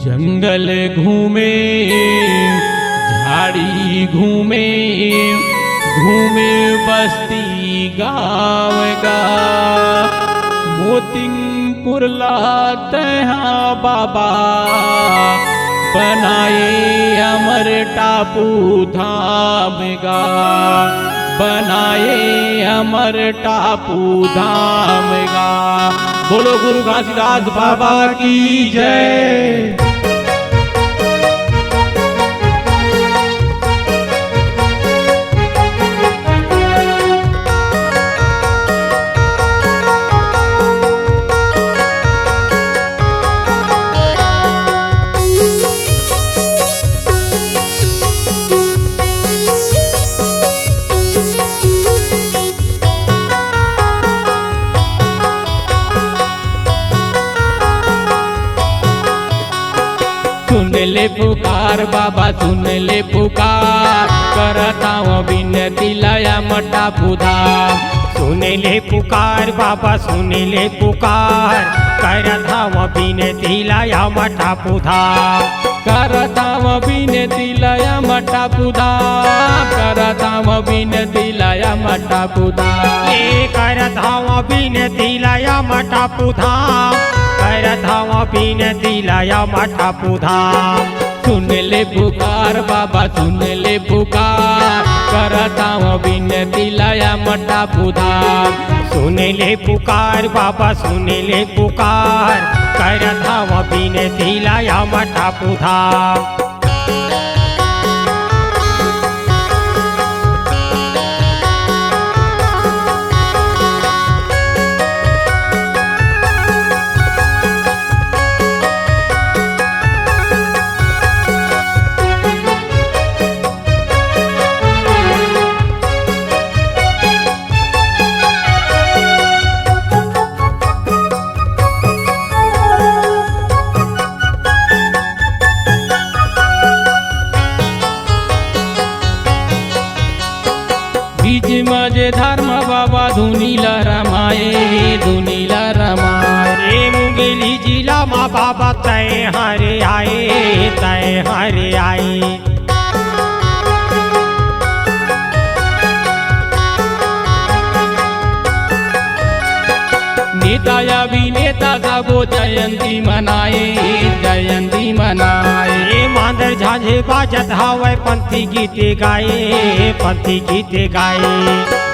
जंगल घूमे झाड़ी घूमे घूमे बस्ती गाँव गा मोतिंगपुर लाते हैं बाबा बनाए अमर टापू धाम गा बनाए अमर टापू धाम गा। बोलो गुरु घासीदास बाबा की जय। सुन ले पुकार बाबा सुन ले पुकार करता हूँ बिनती लाया मटा पुधा। सुन ले पुकार बाबा सुन ले पुकार करता हूँ बिनती लाया मटा पुधा। करता हूँ बिनती लाया मटा पुधा करता हूँ बिनती लाया मटा पुधा। करता हूँ बिनती लाया मटा पुधा करता हूँ बिनती लाया मटा पुधा। सुन ले पुकार बाबा सुन ले पुकार करता हूँ बिनती लाया मटा पुधा। सुन ले पुकार बाबा सुन ले पुकार करता हूँ बिनती लाया मटा पुधा। बीज मजे धर्म बाबा धुनीला रमाए धुनीला रमाए। मुंगेली जिला माँ बाबा तय हरे आए तय हरे आए। नेता अभिनेता सबो जयंती मनाए जयंती मनाए। मांदर झांझे बाजत हवे पंथी गीते गाए पंथी गीते गाए।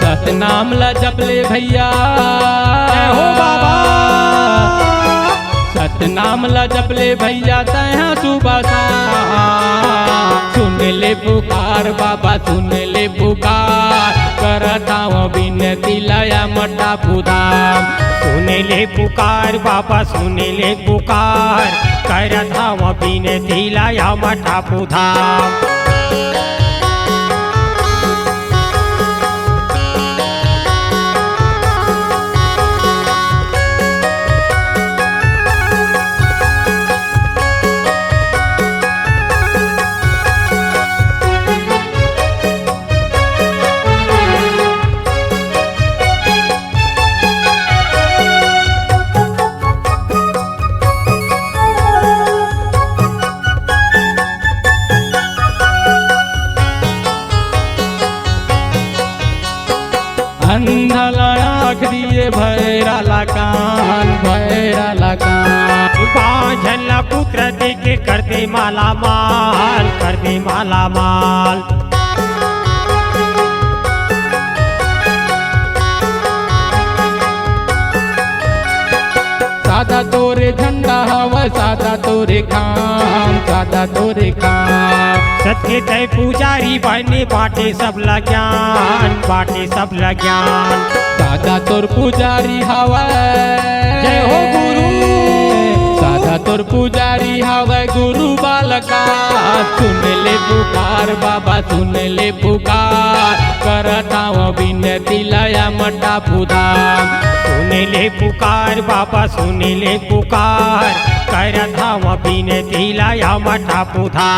सतनाम ला जपले भैया हो बाबा सतनाम ला जपले भैया तया सुबह सुन ले पुकार बाबा सुन ले पुकार करता हूँ बिनती लाया मटा पुधा। सुन ले पुकार बाबा सुन ले पुकार करता हूँ बिनती लाया मटा पुधा। अंधला आँख दिए भैरा लगान भैरा लगान। बाझल पुत्र देके कर दे माला माल कर दे माला माल। सादा तोरे झंडा हवा सादा तोरे काम सादा तोरे काम। सत्य तय पुजारी बने बाटे सब ज्ञान बाटे सब ज्ञान। सादा तोर पुजारी हवा जय हो गुरु। सादा तोर पुजारी हवा गुरु बालका। सुन ले पुकार बाबा सुन ले पुकार करता हूँ बिनती लाया मटा पुधा। सुन ले पुकार बाबा सुन ले पुकार करता हूँ बिनती लाया मटा पुधा।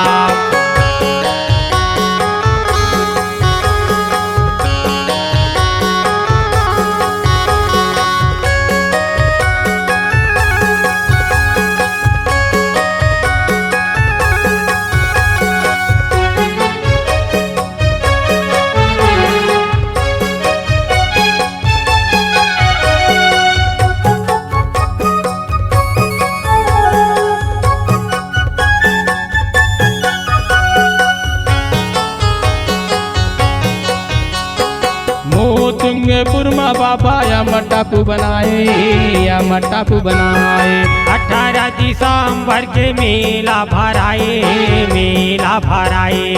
सिंहपुर में बाबा या मटापू बनाए, या मटापू बनाए। 18 दिसंबर के मेला भराए, मेला भराए।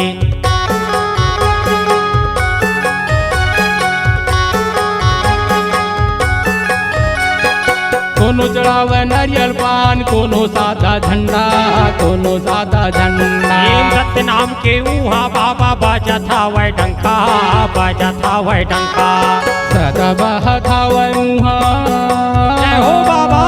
कोनो चढ़ावे नारियल पान, कोनो सादा झंडा, कोनो सादा झंडा। सत्य नाम के उहाँ बाबा बाजा था वह डंका, बाजा था वह डंका। सदा बहता वह उहाँ, जय हो बाबा।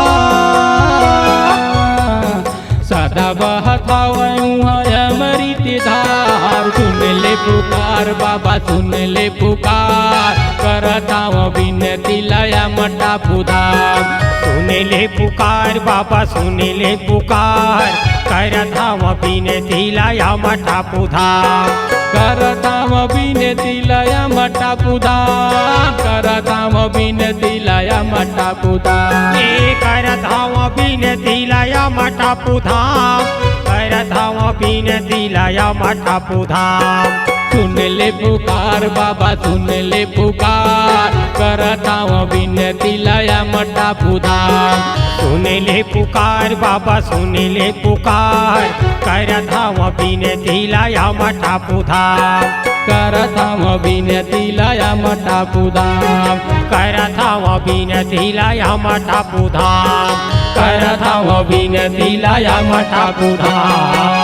सदा बहता वह उहाँ अमृत धार। सुन ले पुकार बाबा, सुन ले पुकार, करता वो बिनती लया मटापू धाम। सुन ले पुकार बाबा, सुन ले पुकार, करता वो बिनती लया मटापू धाम। करता वो बिनती लया मटापू धाम, करता वो बिनती लया मटापू धाम। ए करता वो बिनती लया मटापू धाम, करता वो बिनती लया मटापू धाम। सुन ले पुकार बाबा, सुन ले पुकार, करता वो बिनती लया मटापू धाम। सुन ले पुकार बाबा, सुन ले पुकार, करता वो बिनती लया मटापू धाम। करता वो बिनती लया मटापू धाम, करता वो बिनती लया मटापू धाम, करता वो बिनती लया मटापू धाम।